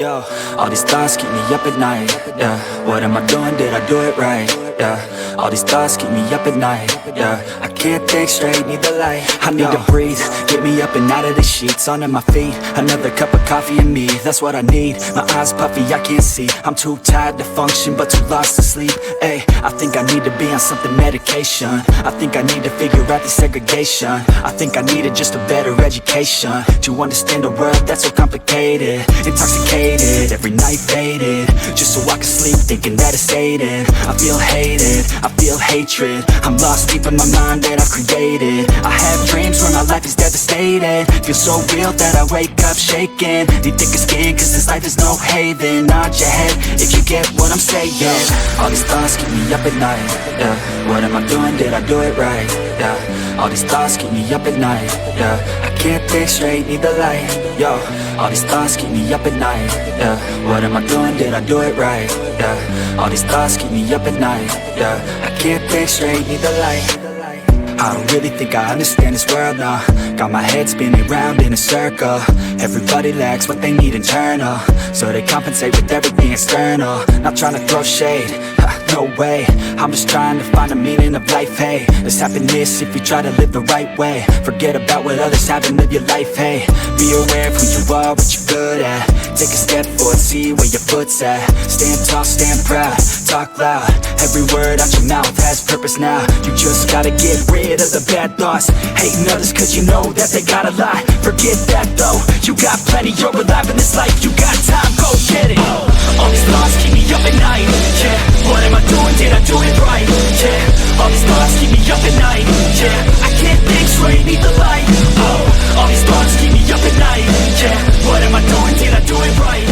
Yo, all these thoughts keep me up at night. Yeah, what am I doing? Did I do it right? Yeah, all these thoughts keep me up at night. Yeah, I can't think straight, need the light. I need to breathe, get me up and out of the sheets. Onto my feet, another cup of coffee and me. That's what I need, my eyes puffy, I can't see. I'm too tired to function, but too lost to sleep. Ay, I think I need to be on something medication. I think I need to figure out the segregation. I think I needed just a better education to understand a world that's so complicated. Intoxicated, every night faded, just so I can sleep thinking that it's Satan. I feel hated, I feel hatred, I'm lost deep in my mind that I've created. I have dreams where my life is devastated, feel so real that I wake up shaking. Need thicker skin cause this life is no haven. Nod your head if you get what I'm saying. All these thoughts keep me up at night. Yeah, what am I doing? Did I do it right? Yeah, all these thoughts keep me up at night. Yeah, I can't think straight, need the light. Yo, all these thoughts keep me up at night. Yeah, what am I doing? Did I do it right? Yeah, all these thoughts keep me up at night. Yeah, I can't think straight, need the light. I don't really think I understand this world now. Got my head spinning round in a circle. Everybody lacks what they need internal, so they compensate with everything external. Not trying to throw shade, no way. I'm just trying to find the meaning of life, hey. There's happiness if you try to live the right way. Forget about what others have and live your life, hey. Be aware of who you are, what you're good at. Take a step forward, see where your foot's at. Stand tall, stand proud, talk loud. Every word out your mouth has purpose now. You just gotta get rid of the bad thoughts. Hating others cause you know that they got a lie. Forget that though, you got plenty, you're alive in this life. You got time, go get it. All these thoughts keep me up at night. Yeah, what am I doing? Did I do it right? Yeah, all these thoughts keep me up at night. Yeah, I can't think straight, need the light. Oh, all these thoughts keep me up at night. Yeah, what am I doing? Did I do it right?